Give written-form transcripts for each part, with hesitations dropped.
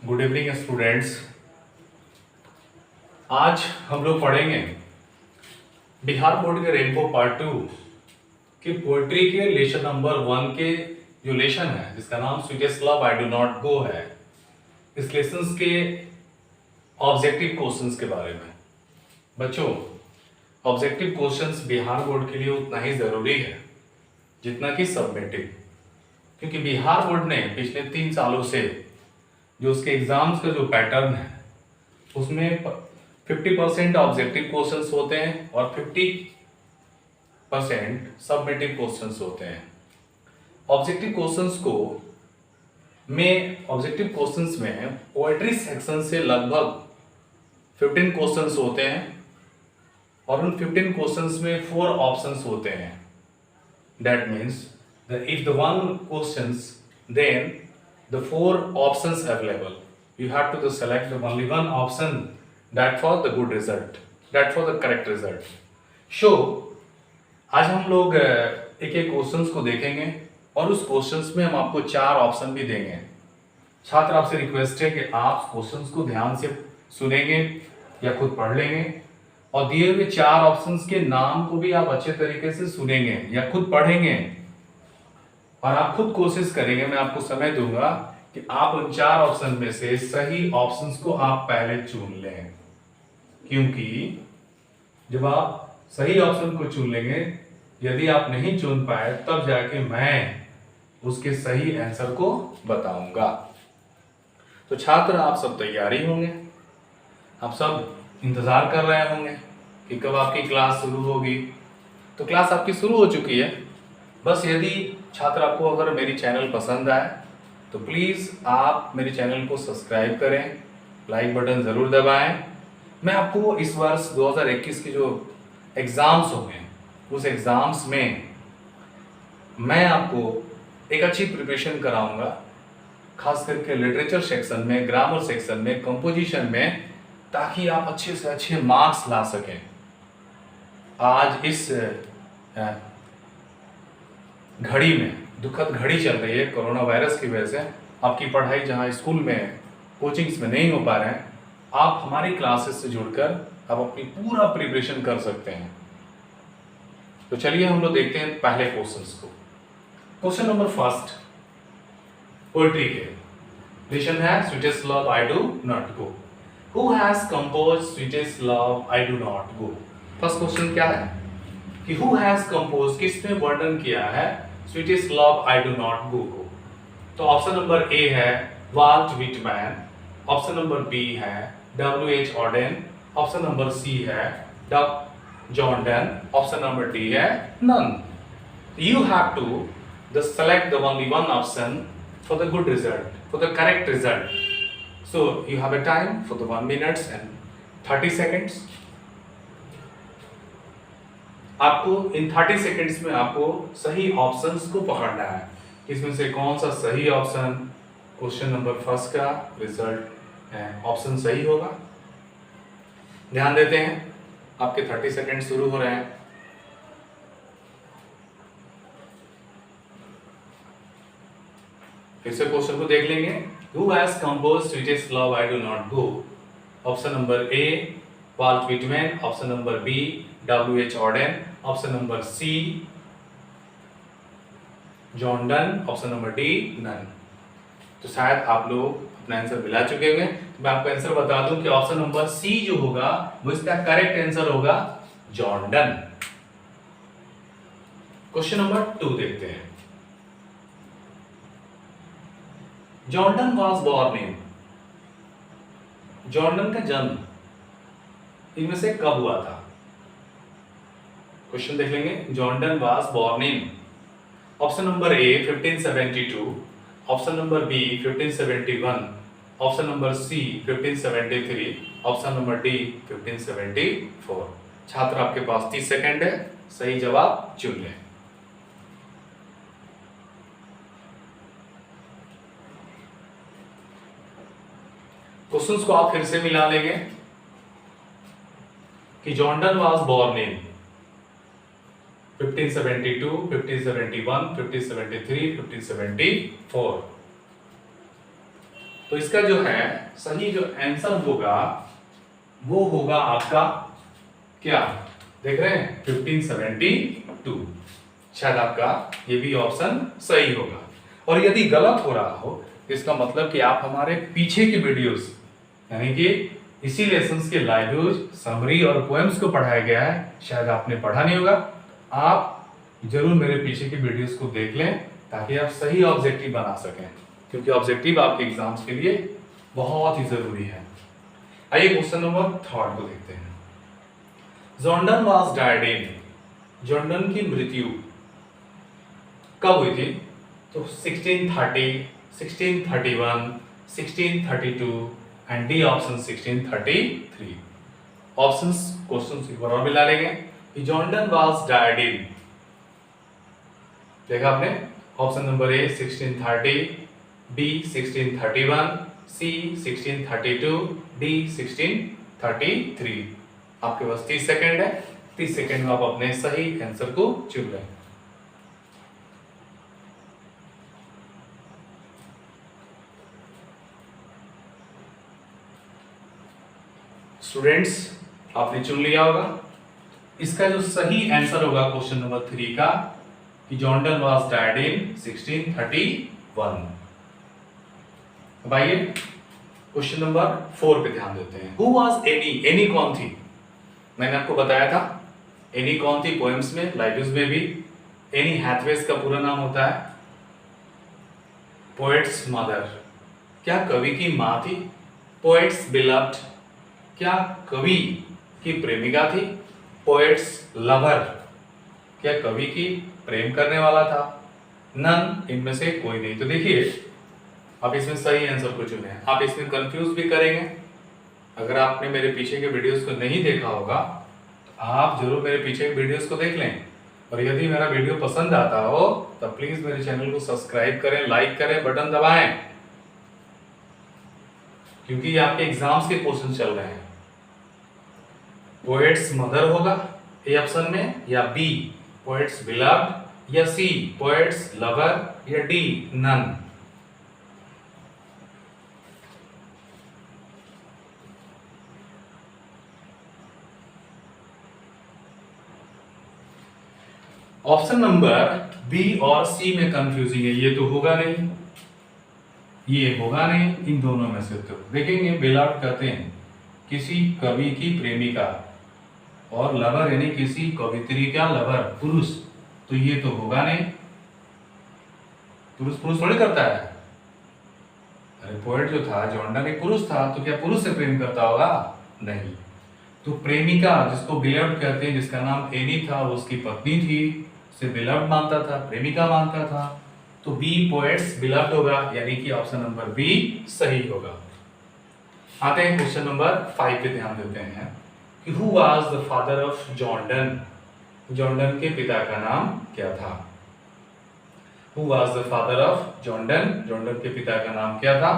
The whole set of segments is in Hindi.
Good evening students. आज हम लोग पढ़ेंगे बिहार बोर्ड के रेनबो पार्ट 2 की पोएट्री के लेसन नंबर 1 के जो लेसन है जिसका नाम sweetest love I do not गो है। इस लेसन के ऑब्जेक्टिव क्वेश्चंस के बारे में। बच्चों, ऑब्जेक्टिव क्वेश्चंस बिहार बोर्ड के लिए उतना ही जरूरी है जितना कि सबमिटिव, क्योंकि बिहार बोर्ड ने पिछले 3 सालों से जो उसके एग्जाम्स का जो पैटर्न है उसमें 50% ऑब्जेक्टिव क्वेश्चंस होते हैं और 50% सबमिटिव क्वेश्चंस होते हैं। ऑब्जेक्टिव क्वेश्चंस में पोएट्री सेक्शन से लगभग 15 क्वेश्चंस होते हैं और उन 15 क्वेश्चंस में 4 ऑप्शंस होते हैं। That means if the one questions, then the 4 options available, you have to select the only one option that for the good result, that for the correct result. So आज हम लोग एक एक क्वेश्चंस को देखेंगे और उस क्वेश्चंस में हम आपको 4 ऑप्शन भी देंगे। छात्र आपसे रिक्वेस्ट है कि आप क्वेश्चंस को ध्यान से सुनेंगे या खुद पढ़ लेंगे और दिए हुए 4 ऑप्शंस के नाम को भी आप अच्छे तरीके से सुनेंगे या खुद पढ़ेंगे और आप खुद कोशिश करेंगे। मैं आपको समय दूंगा कि आप उन 4 ऑप्शन में से सही ऑप्शंस को आप पहले चुन लें, क्योंकि जब आप सही ऑप्शन को चुन लेंगे, यदि आप नहीं चुन पाए तब जाके मैं उसके सही आंसर को बताऊंगा। तो छात्र आप सब तैयारी होंगे, आप सब इंतजार कर रहे होंगे कि कब आपकी क्लास शुरू होगी। तो क्लास आपकी शुरू हो चुकी है। बस यदि छात्र आपको अगर मेरी चैनल पसंद आए तो प्लीज़ आप मेरे चैनल को सब्सक्राइब करें, लाइक बटन ज़रूर दबाएं। मैं आपको इस वर्ष 2021 के जो एग्ज़ाम्स होंगे उस एग्ज़ाम्स में मैं आपको एक अच्छी प्रिपरेशन कराऊंगा, खास करके लिटरेचर सेक्शन में, ग्रामर सेक्शन में, कंपोजिशन में, ताकि आप अच्छे से अच्छे मार्क्स ला सकें। आज इस घड़ी में दुखद घड़ी चल रही है कोरोना वायरस की वजह से, आपकी पढ़ाई जहां स्कूल में, कोचिंग्स में नहीं हो पा रहे हैं, आप हमारी क्लासेस से जुड़कर आप अपनी पूरा प्रिपरेशन कर सकते हैं। तो चलिए हम लोग देखते हैं पहले क्वेश्चंस को। क्वेश्चन नंबर फर्स्ट पोएट्री के लेसन है sweetest love I do not go. Who has composed sweetest love I do not go. First question क्या है कि हु हैज कंपोज, किसने वर्णन किया है sweetest love I do not go को। तो ऑप्शन नंबर ए है Walt Whitman, option number B है W.H. Auden, option number C है John Donne, option number D है none. You have to select the only one option for the good result, for the correct result. So you have a time for the 1 minute and 30 seconds. आपको इन 30 सेकेंड्स में आपको सही ऑप्शंस को पकड़ना है। इसमें से कौन सा सही ऑप्शन क्वेश्चन नंबर फर्स्ट का रिजल्ट है, ऑप्शन सही होगा। ध्यान देते हैं, आपके 30 सेकेंड शुरू हो रहे हैं। फिर से क्वेश्चन को देख लेंगे। Who has composed sweetest love I do not go? Option number A Walt Whitman, option number B W.H. Auden, option number C John Donne, option number D none. तो शायद आप लोग अपना आंसर मिला चुके होंगे। मैं आपको आंसर बता दूं कि ऑप्शन नंबर सी जो होगा वो इसका करेक्ट आंसर होगा जॉन डन। क्वेश्चन नंबर 2 देखते हैं। John Donne was born in, John Donne का जन्म इनमें से कब हुआ था। क्वेश्चन देख लेंगे। John Donne was born in, option number A 1572, option number B 1571, option number C 1573, option number D 1574। छात्र आपके पास 30 सेकेंड है, सही जवाब चुन लें। क्वेश्चंस को आप फिर से मिला लेंगे कि John Donne was born in 1572, 1571, 1573, 1574। तो इसका जो है सही जो आंसर होगा वो होगा आपका क्या, देख रहे हैं 1572। शायद आपका ये भी ऑप्शन सही होगा। और यदि गलत हो रहा हो तो इसका मतलब कि आप हमारे पीछे की वीडियोस यानी कि इसी लेसन्स के लाइव्स, समरी और पोएम्स को पढ़ाया गया है, शायद आपने पढ़ा नहीं होगा। आप जरूर मेरे पीछे की वीडियोस को देख लें ताकि आप सही ऑब्जेक्टिव बना सकें, क्योंकि ऑब्जेक्टिव आपके एग्जाम्स के लिए बहुत ही जरूरी है। आइए क्वेश्चन नंबर 3 को देखते हैं। Jordan was died in, Jordan की मृत्यु कब हुई थी? तो 1630, 1631, 1632 and D option 1633। Options question एक बार और मिला लेंगे कि जॉर्डन वाज डाइड इन, देखा आपने, option number A 1630, B 1631, C 1632, D 1633। आपके पास 30 सेकंड है, 30 सेकंड में आप अपने सही आंसर को चुन लें। स्टूडेंट्स आपने चुन लिया होगा। इसका जो सही आंसर होगा क्वेश्चन नंबर 3 का कि जॉर्डन वाज डाइड इन 1631। अब आइए क्वेश्चन नंबर 4 पे ध्यान देते हैं। हु वाज एनी, एनी कौन थी? मैंने आपको बताया था एनी कौन थी, पोएम्स में, लाइव्स में भी। एनी हैथवेज का पूरा नाम होता है पोएट्स मदर, क्या कवि की मां थी? पोएट्स बिलव्ड, क्या कवि की प्रेमिका थी? पोएट्स लवर, क्या कवि की प्रेम करने वाला था? नन, इनमें से कोई नहीं। तो देखिए आप इसमें सही आंसर को चुने। आप इसमें कंफ्यूज भी करेंगे। अगर आपने मेरे पीछे के वीडियोस को नहीं देखा होगा तो आप जरूर मेरे पीछे के वीडियोस को देख लें। और यदि मेरा वीडियो पसंद आता हो तो प्लीज मेरे चैनल को सब्सक्राइब करें, लाइक करें, बटन दबाएं, क्योंकि ये आपके एग्जाम्स के क्वेश्चन चल रहे हैं। पोएट्स मदर होगा ए ऑप्शन में, या बी पोएट्स बिलव्ड, या सी पोएट्स लवर, या D none. Option number B और सी में कंफ्यूजिंग है, ये तो होगा नहीं, ये होगा नहीं, इन दोनों में से तो देखेंगे। बिलव्ड कहते हैं किसी कवि की प्रेमिका, और लवर यानी किसी कवित्री का लवर, पुरुष, तो ये तो होगा नहीं। पुरुष पुरुष थोड़ी करता है। अरे पोएट जो था जॉर्डन एक पुरुष था, तो क्या पुरुष से प्रेम करता होगा? नहीं। तो प्रेमिका जिसको बिलव्ड कहते हैं, जिसका नाम एनी था, उसकी पत्नी थी, उसे बिलव्ड मानता था, प्रेमिका मानता था। तो बी पोएट्स बिलव्ड होगा, यानी कि ऑप्शन नंबर बी सही होगा। आते हैं क्वेश्चन नंबर 5 पे ध्यान देते हैं कि who was the father of Jordan, Jordan के पिता का नाम क्या था? Who was the father of Jordan, Jordan के पिता का नाम क्या था?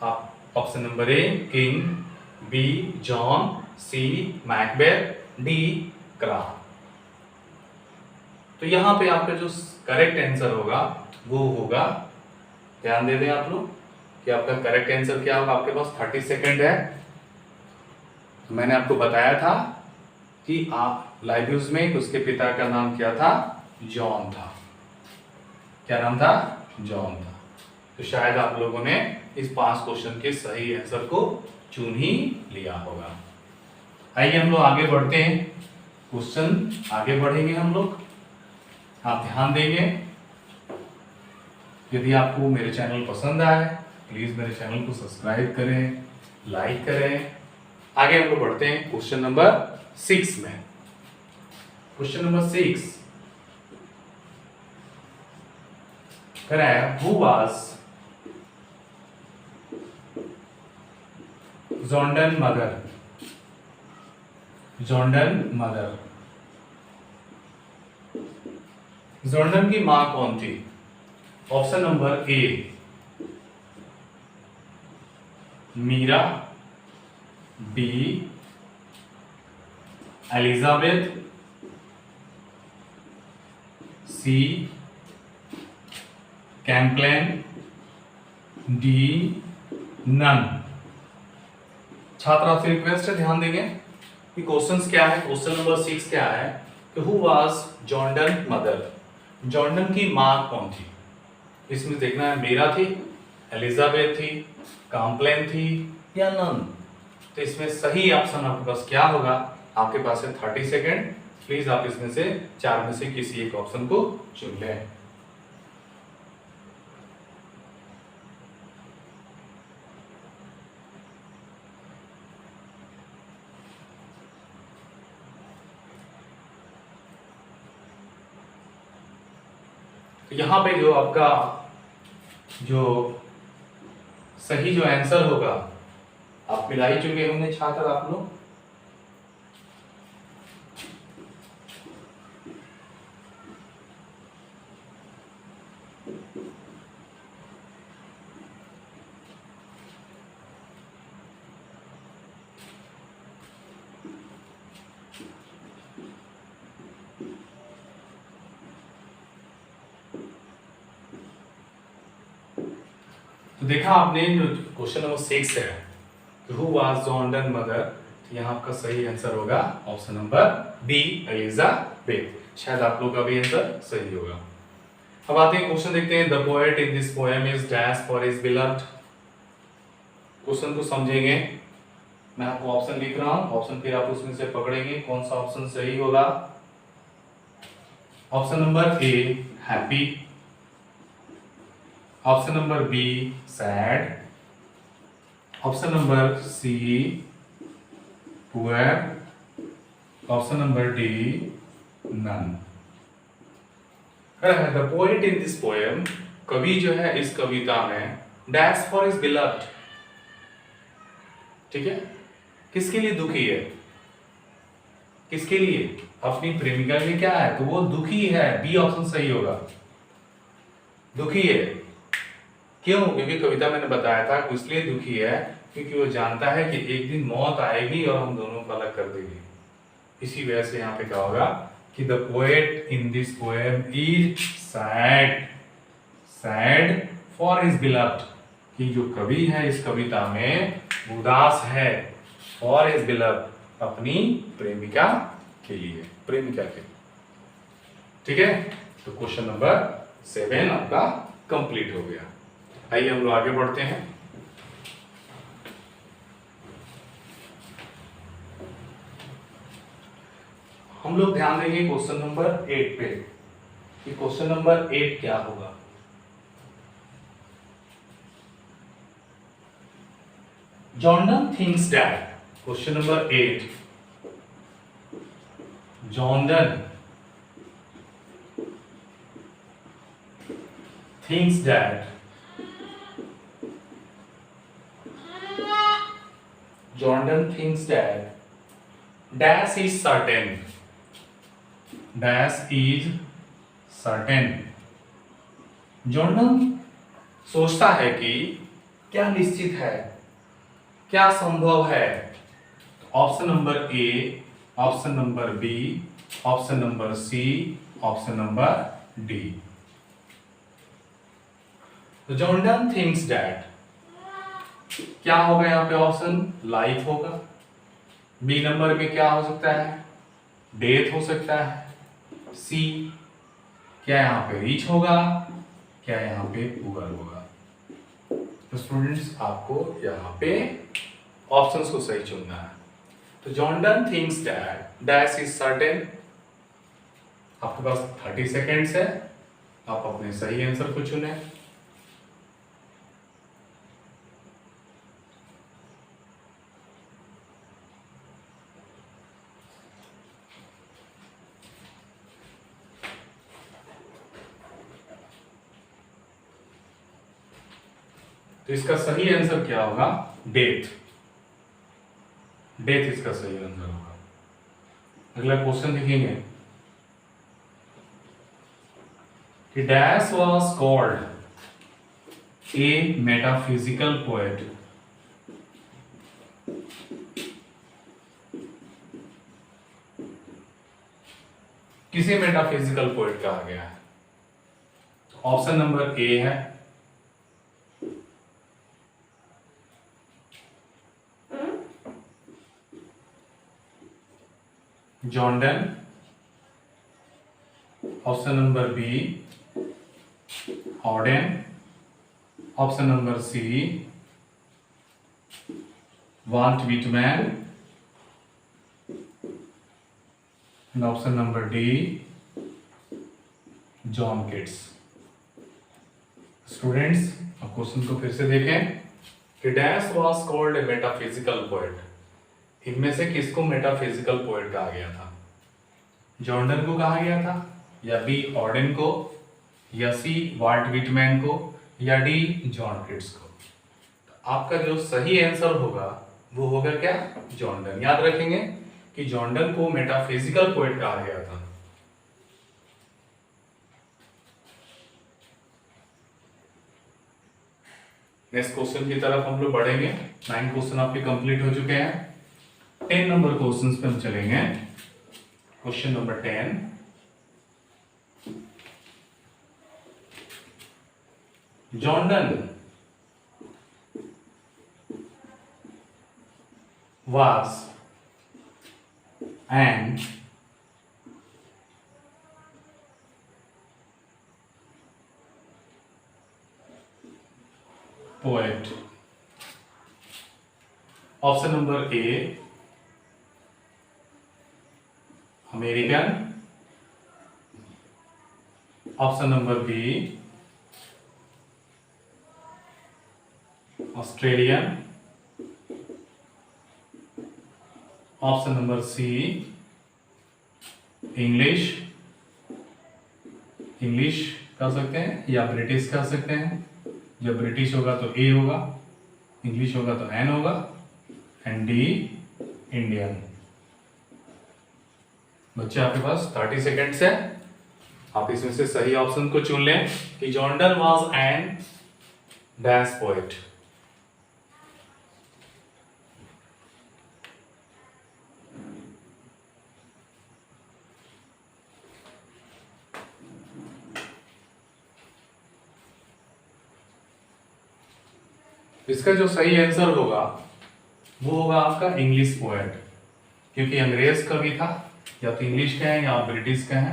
आप option number A king, B John, C Macbeth, D Crom. तो यहां पे आपका जो करेक्ट आंसर होगा वो होगा, ध्यान दे दें आप लोग कि आपका करेक्ट आंसर क्या होगा। आपके पास 30 सेकंड है। तो मैंने आपको बताया था कि आप लाइब्यूज में उसके पिता का नाम क्या था? जॉन था। क्या नाम था? जॉन था। तो शायद आप लोगों ने इस 5 क्वेश्चन के सही आंसर को चुन ही लिया होगा। आइए हम लोग आगे बढ़ते हैं, क्वेश्चन आगे बढ़ेंगे हम लोग। आप ध्यान देंगे। यदि आपको मेरे चैनल पसंद आए प्लीज मेरे चैनल को सब्सक्राइब करें, लाइक करें। आगे हम लोग बढ़ते हैं क्वेश्चन नंबर 6 में। क्वेश्चन नंबर 6 कह रहा है who was Jordan mother, Jordan mother, Jordan की मां कौन थी? Option number A Meera, B Elizabeth, C कैम्पलेन, डी नन। छात्र आपसे रिक्वेस्ट है, ध्यान देंगे कि क्वेश्चंस क्या है। क्वेश्चन नंबर 6 क्या है कि who was Jordan mother, Jordan की माँ कौन थी। इसमें देखना है मेरा थी, एलिजाबेथ थी, कॉम्प्लेन थी या नन। तो इसमें सही ऑप्शन आपके पास क्या होगा, आपके पास है 30 सेकेंड। प्लीज आप इसमें से 4 में से किसी एक ऑप्शन को चुन लें। तो यहां पे जो आपका जो सही जो आंसर होगा, आप मिला ही चुके होंगे छात्र आप लोग। तो देखा आपने जो क्वेश्चन नंबर 6 है, हु वाज जॉर्डन मदर, तो यहाँ आपका सही आंसर होगा ऑप्शन नंबर बी, एलिजाबेथ। शायद आप लोग का भी आंसर सही होगा। अब आते हैं क्वेश्चन देखते हैं। The poet in this poem is dash for his beloved. Question को समझेंगे, मैं आपको ऑप्शन लिख रहा हूं, ऑप्शन फिर आप उसमें से पकड़ेंगे कौन सा ऑप्शन सही होगा। Option number A happy, option number B sad, option number C poor, option number D none. The poet in this poem, कवि जो है इस कविता में डैश फॉर हिज बिलव्ड, ठीक है, किसके लिए दुखी है, किसके लिए, अपनी प्रेमिका के लिए क्या है, तो वो दुखी है। बी ऑप्शन सही होगा, दुखी है। क्यों, क्योंकि कविता मैंने बताया था कि इसलिए दुखी है क्योंकि वो जानता है कि एक दिन मौत आएगी और हम दोनों को अलग कर देगी। इसी वजह से यहाँ पे क्या होगा कि the poet in this poem is sad, sad for his beloved, कि जो कवि है इस कविता में उदास है, फॉर हिज बिलव्ड, अपनी प्रेमिका के लिए, प्रेमिका के लिए। ठीक है, तो क्वेश्चन नंबर 7 आपका कंप्लीट हो गया। आइए हम लोग आगे बढ़ते हैं। हम लोग ध्यान देंगे क्वेश्चन नंबर 8 पे कि क्वेश्चन नंबर 8 क्या होगा। Jordan thinks that, question number 8, Jordan thinks that, Jordan thinks that dash is certain, dash is certain। जॉर्डन सोचता है कि क्या निश्चित है, क्या संभव है। Option number A, option number B, option number C, option number D. Jordan thinks that, क्या होगा यहाँ पे ऑप्शन, लाइफ होगा। बी नंबर में क्या हो सकता है, डेथ हो सकता है। सी, क्या यहाँ पे रीच होगा, क्या यहाँ पे पुअर होगा। तो स्टूडेंट्स आपको यहाँ पे ऑप्शंस को सही चुनना है। तो Jordan thinks that dash is certain, आपके पास 30 सेकेंड्स है, आप अपने सही आंसर को चुने। तो इसका सही आंसर क्या होगा, डेथ, डेथ इसका सही आंसर होगा। अगला क्वेश्चन देखेंगे कि dash was called a metaphysical poet. किसे मेटाफिजिकल पोएट कहा गया है। ऑप्शन नंबर ए है, Jordan, option number B Horden, option number C Walt Whitman, and option number D John Keats. Students, अब क्वेश्चन को फिर से देखें कि dash was called a metaphysical poet. इनमें से किसको मेटाफिजिकल पोएट कहा गया था? जॉर्डन को कहा गया था, या बी हॉर्डन को, या सी वाल्ट विटमैन को, या डी जॉन किट्स को? तो आपका जो सही आंसर होगा वो होगा क्या? जॉर्डन। याद रखेंगे कि जॉर्डन को मेटाफिजिकल पोएट कहा गया था। नेक्स्ट क्वेश्चन की तरफ हम लोग बढ़ेंगे। 9 क्वेश्चन आपके कंप्लीट हो चुके हैं। 10 नंबर क्वेश्चन पे हम चलेंगे। Question number 10, Jordan was an poet. Option number A American, option number B Australian, option number C English, English कह सकते हैं या ब्रिटिश कह सकते हैं। जब ब्रिटिश होगा तो ए होगा, इंग्लिश होगा तो एन होगा, एंड डी इंडियन। बच्चे आपके पास 30 सेकेंड्स है, आप इसमें से सही ऑप्शन को चुन लें कि Jordan was an dash poet. इसका जो सही आंसर होगा वो होगा आपका इंग्लिश पोएट, क्योंकि अंग्रेज का भी था, या तो इंग्लिश का है या ब्रिटिश का है।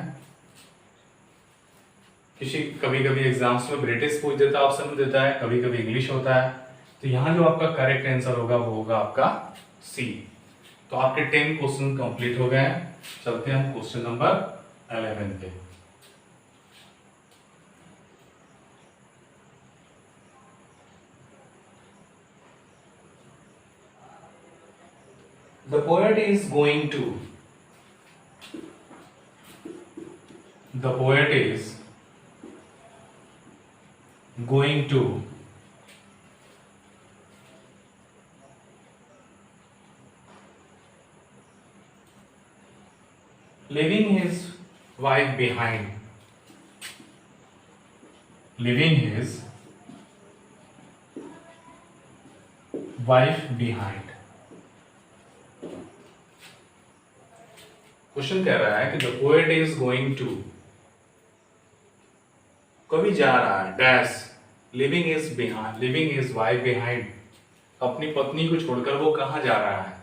किसी कभी कभी एग्जाम्स में ब्रिटिश पूछ देता है, ऑप्शन में देता है, कभी कभी इंग्लिश होता है। तो यहाँ जो आपका करेक्ट आंसर होगा वो होगा आपका सी। तो आपके 10 क्वेश्चन कंप्लीट हो गए हैं। चलते हैं हम क्वेश्चन नंबर 11 पे। The poet is going to. The poet is going to leaving his wife behind. Leaving his wife behind. Question कह रहा है कि the poet is going to, कभी जा रहा है dash, living is behind, living is wife behind, अपनी पत्नी को छोड़कर वो कहां जा रहा है।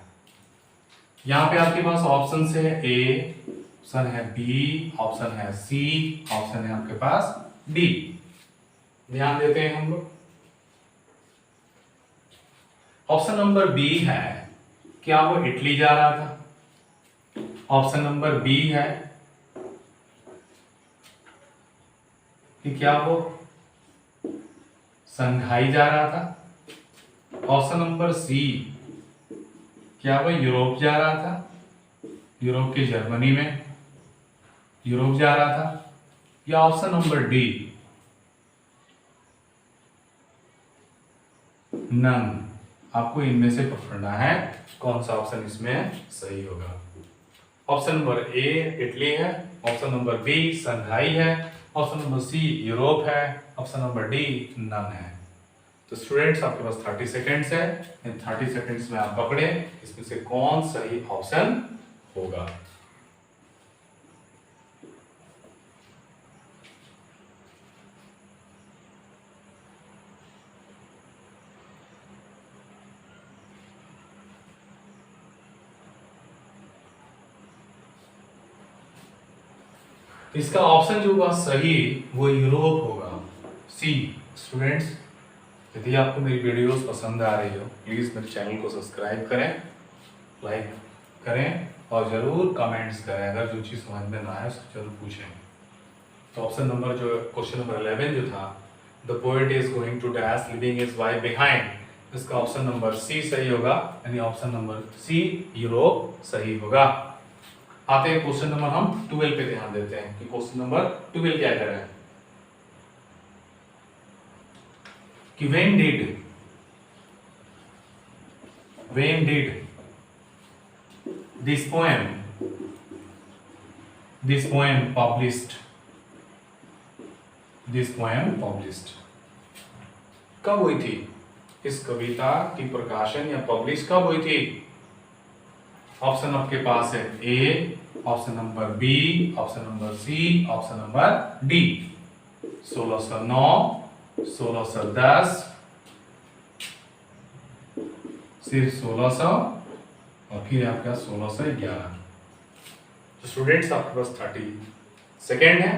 यहां पे आपके पास ऑप्शन है ए, ऑप्शन है बी, ऑप्शन है सी, ऑप्शन है आपके पास डी। ध्यान देते हैं हम लोग। ऑप्शन नंबर बी है, क्या वो इटली जा रहा था। ऑप्शन नंबर बी है कि क्या वो संघाई जा रहा था। ऑप्शन नंबर सी, क्या वो यूरोप जा रहा था, यूरोप के जर्मनी में यूरोप जा रहा था। या ऑप्शन नंबर डी नन। आपको इनमें से पकड़ना है कौन सा ऑप्शन इसमें सही होगा। ऑप्शन नंबर ए इटली है, ऑप्शन नंबर बी संघाई है, ऑप्शन नंबर सी यूरोप है, ऑप्शन नंबर डी नन है। तो स्टूडेंट्स आपके पास 30 सेकेंड्स है, इन 30 सेकेंड्स में आप पकड़े इसमें से कौन सही ऑप्शन होगा। इसका ऑप्शन जो होगा सही वो यूरोप होगा, सी। स्टूडेंट्स, यदि आपको मेरी वीडियोस पसंद आ रही हो प्लीज़ मेरे चैनल को सब्सक्राइब करें, लाइक करें और ज़रूर कमेंट्स करें। अगर जो चीज़ समझ में ना आए उसको जरूर पूछें। तो ऑप्शन नंबर जो क्वेश्चन नंबर 11 जो था, the poet is going to dash living his wife behind, इसका ऑप्शन नंबर सी सही होगा, यानी ऑप्शन नंबर सी यूरोप सही होगा। आते हैं क्वेश्चन नंबर हम 12 पे ध्यान देते हैं कि क्वेश्चन नंबर 12 क्या कह रहा है कि when did this poem published, कब हुई थी? इस कविता की प्रकाशन या पब्लिश कब हुई थी? ऑप्शन आपके पास है A, option number B, option number C, option number D. 1609, 1610, सिर्फ 1600 और फिर आपका 1611। तो स्टूडेंट्स आपके पास 30 सेकेंड है,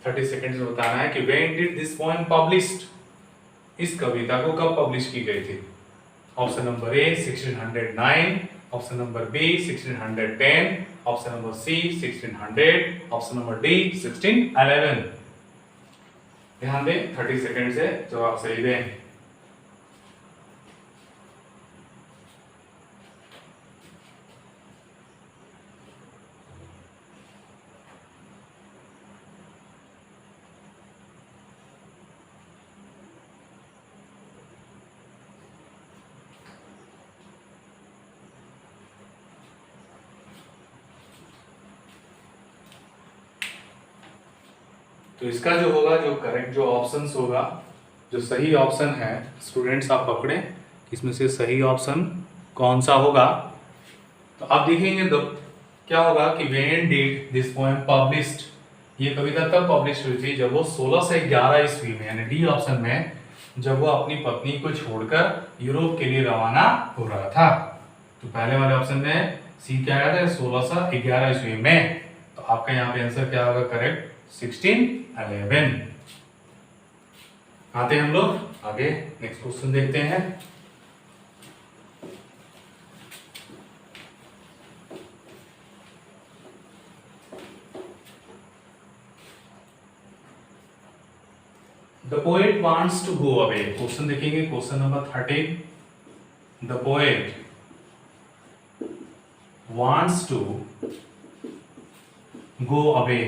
30 सेकेंड में बताना है कि when did this poem published, इस कविता को कब पब्लिश की गई थी? Option number A 1609, option number B 1610, option number C 1600, option number D 1611। ध्यान दें, 30 सेकेंड से जवाब सही दें। तो इसका जो होगा, जो करेक्ट जो ऑप्शंस होगा, जो सही ऑप्शन है स्टूडेंट्स आप पकड़ें, इसमें से सही ऑप्शन कौन सा होगा। तो आप देखेंगे तो क्या होगा कि when did this poem published, ये कविता तब पब्लिश हुई थी जब वो 16 से 11 ईस्वी में, यानी डी ऑप्शन में, जब वो अपनी पत्नी को छोड़कर यूरोप के लिए रवाना हो रहा था। तो पहले वाले ऑप्शन में सी क्या आया था, 16 से 11 ईस्वी में। तो आपका यहाँ पे आंसर क्या होगा करेक्ट, 1611। आते हैं हम लोग आगे, नेक्स्ट क्वेश्चन देखते हैं। The poet wants to go away, question देखेंगे question number 13। The poet wants to go away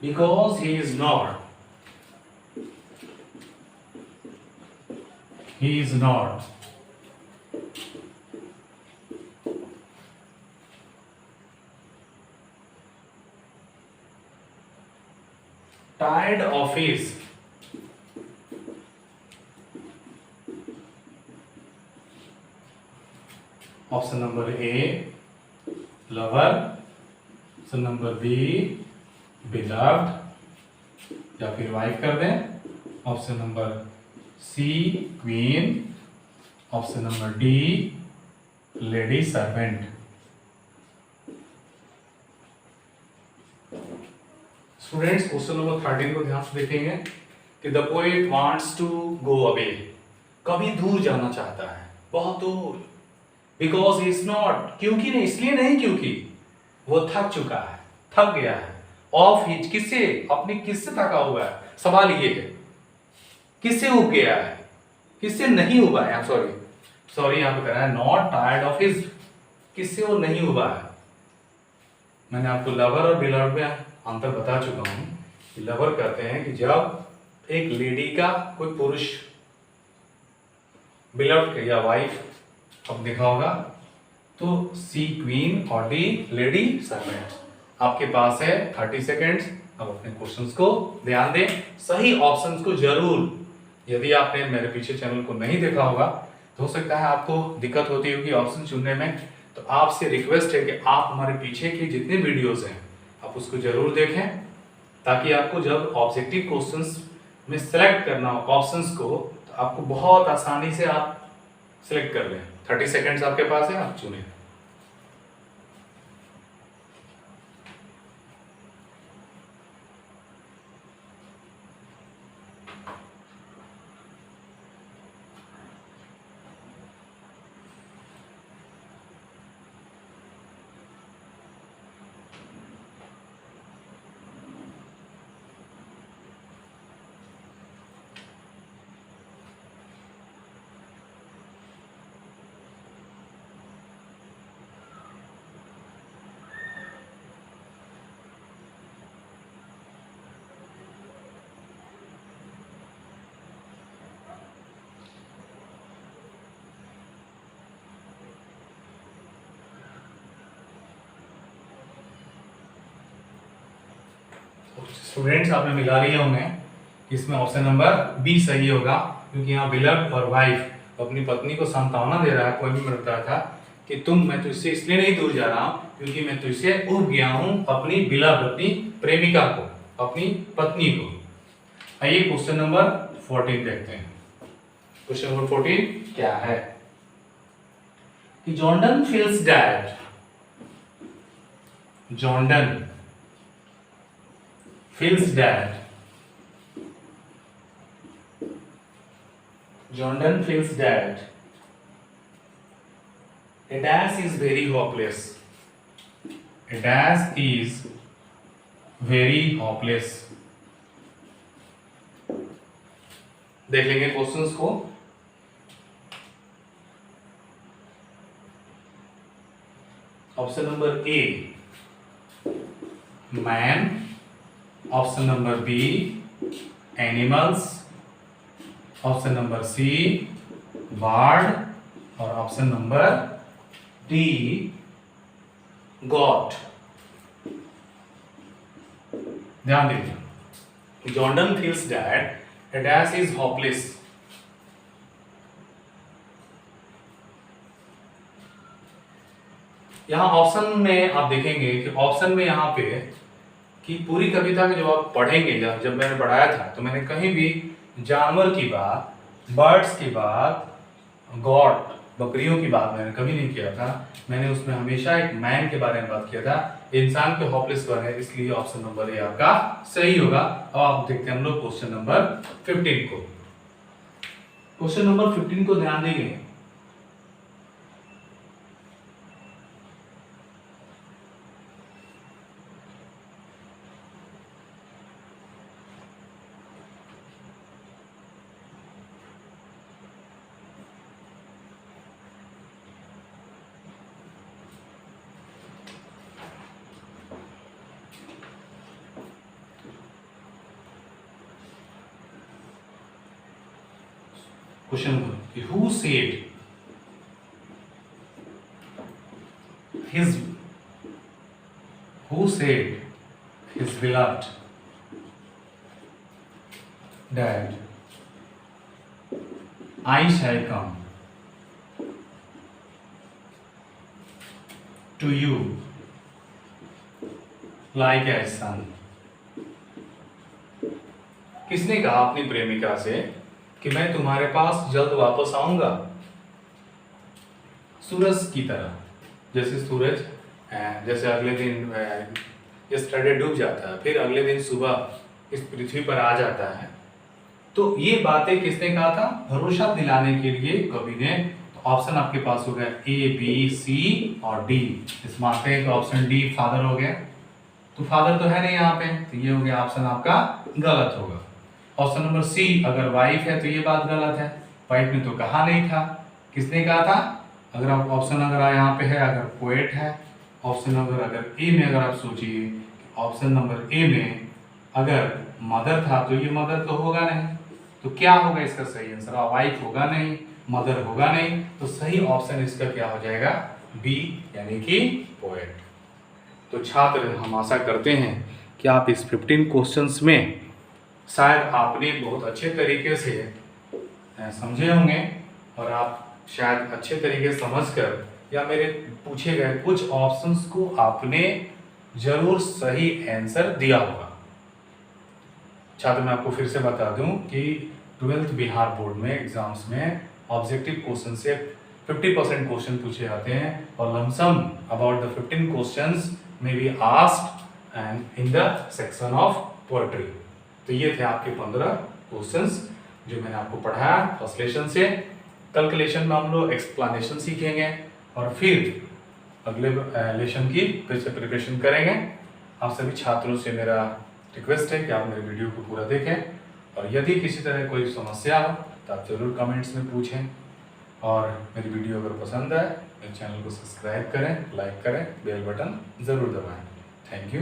because he is not tired of his option number A lover, option number B beloved या फिर वाइफ कर दें, option number C queen, option number D lady servant. Students question number 13 को ध्यान से देखेंगे कि the poet wants to go away, कभी दूर जाना चाहता है, बहुत दूर। बिकॉज ही इज नॉट, क्योंकि नहीं, इसलिए नहीं क्योंकि वो थक चुका है, थक गया है। ऑफ हिज, किससे, अपनी किससे थका हुआ है? सवाल ये है किससे उब गया है, किससे नहीं उबा है? सॉरी यहां पे कह रहा है नॉट टायर्ड ऑफ हिज, किससे वो नहीं उबा है। मैंने आपको लवर और बिलव्ड में अंतर बता चुका हूं कि लवर कहते हैं कि जब एक लेडी का कोई पुरुष, बिलव्ड या वाइफ अब देखा होगा, तो सी क्वीन और डी लेडी सर्वेंट। आपके पास है 30 सेकेंड्स, अब अपने क्वेश्चंस को ध्यान दें, सही ऑप्शंस को जरूर, यदि आपने मेरे पीछे चैनल को नहीं देखा होगा तो हो सकता है आपको दिक्कत होती होगी ऑप्शन चुनने में, तो आपसे रिक्वेस्ट है कि आप हमारे पीछे के जितने वीडियोस हैं आप उसको जरूर देखें, ताकि आपको जब ऑब्जेक्टिव क्वेश्चंस में सेलेक्ट करना हो ऑप्शंस को, तो आपको बहुत आसानी से आप सिलेक्ट कर लें। 30 सेकेंड्स आपके पास है, आप चुनें। स्टूडेंट्स आपने मिला लिया उन्हें, इसमें ऑप्शन नंबर बी सही होगा, क्योंकि यहाँ बिलव और वाइफ अपनी पत्नी को सांत्वना दे रहा है। कोई भी बता था कि मैं तुझसे इसलिए नहीं दूर जा रहा हूँ क्योंकि मैं तुझसे उब गया हूँ अपनी बिलव, अपनी प्रेमिका को, अपनी पत्नी को। आइए क्वेश्चन नंबर 14 देखते हैं। क्वेश्चन नंबर 14 क्या है कि Jordan feels that, Jordan feels that, Jordan feels that a dash is very hopeless. A dash is very hopeless. देख लेंगे क्वेश्चंस को। Option number A man, option number B animals, option number C bird और ऑप्शन नंबर डी गॉड। ध्यान दीजिए, Jordan feels that a dash is hopeless. यहां ऑप्शन में आप देखेंगे कि ऑप्शन में यहां पे कि पूरी कविता में जब आप पढ़ेंगे, जब मैंने पढ़ाया था तो मैंने कहीं भी जानवर की बात, बर्ड्स की बात, गॉड बकरियों की बात मैंने कभी नहीं किया था। मैंने उसमें हमेशा एक मैन के बारे में बात किया था, इंसान के होपलेस बने, इसलिए ऑप्शन नंबर ए आपका सही होगा। अब आप देखते हैं हम लोग क्वेश्चन नंबर 15 को। क्वेश्चन नंबर 15 को ध्यान देंगे। Question number, who said his beloved that I shall come to you like a son। किसने कहा अपनी प्रेमिका से कि मैं तुम्हारे पास जल्द वापस आऊंगा, सूरज की तरह। जैसे सूरज जैसे अगले दिन यस्टरडे डूब जाता है, फिर अगले दिन सुबह इस पृथ्वी पर आ जाता है। तो ये बातें किसने कहा था? भरोसा दिलाने के लिए कवि ने। तो ऑप्शन आपके पास हो गया ए, बी, सी और डी। इस मानते हैं कि ऑप्शन डी फादर हो गया, तो फादर तो है नहीं यहाँ पे, तो ये हो गया ऑप्शन आपका गलत होगा। ऑप्शन नंबर सी, अगर वाइफ है तो ये बात गलत है, वाइफ ने तो कहा नहीं था। किसने कहा था? अगर आप ऑप्शन अगर यहाँ पे है, अगर पोएट है, ऑप्शन नंबर अगर ए में अगर आप सोचिए, ऑप्शन नंबर ए में अगर मदर था तो ये मदर तो होगा नहीं, तो क्या होगा इसका सही आंसर? वाइफ होगा नहीं, मदर होगा नहीं, तो सही ऑप्शन इसका क्या हो जाएगा? बी, यानी कि पोएट। तो छात्र, हम आशा करते हैं कि आप इस 15 क्वेश्चंस में शायद आपने बहुत अच्छे तरीके से समझे होंगे, और आप शायद अच्छे तरीके से समझकर या मेरे पूछे गए कुछ ऑप्शंस को आपने जरूर सही आंसर दिया होगा। छात्र, मैं आपको फिर से बता दूं कि 12th बिहार बोर्ड में एग्जाम्स में ऑब्जेक्टिव क्वेश्चन से 50% क्वेश्चन पूछे जाते हैं, और लमसम अबाउट द 15 क्वेश्चंस में be asked and in the section of poetry. तो ये थे आपके 15 क्वेश्चंस जो मैंने आपको पढ़ाया फर्स्ट लेसन से। कल के लेसन में हम लोग एक्सप्लेनेशन सीखेंगे और फिर अगले लेसन की फिर से प्रिपरेशन करेंगे। आप सभी छात्रों से मेरा रिक्वेस्ट है कि आप मेरे वीडियो को पूरा देखें, और यदि किसी तरह कोई समस्या हो तो आप ज़रूर कमेंट्स में पूछें, और मेरी वीडियो अगर पसंद आए मेरे चैनल को सब्सक्राइब करें, लाइक करें, बेल बटन ज़रूर दबाएं। Thank you.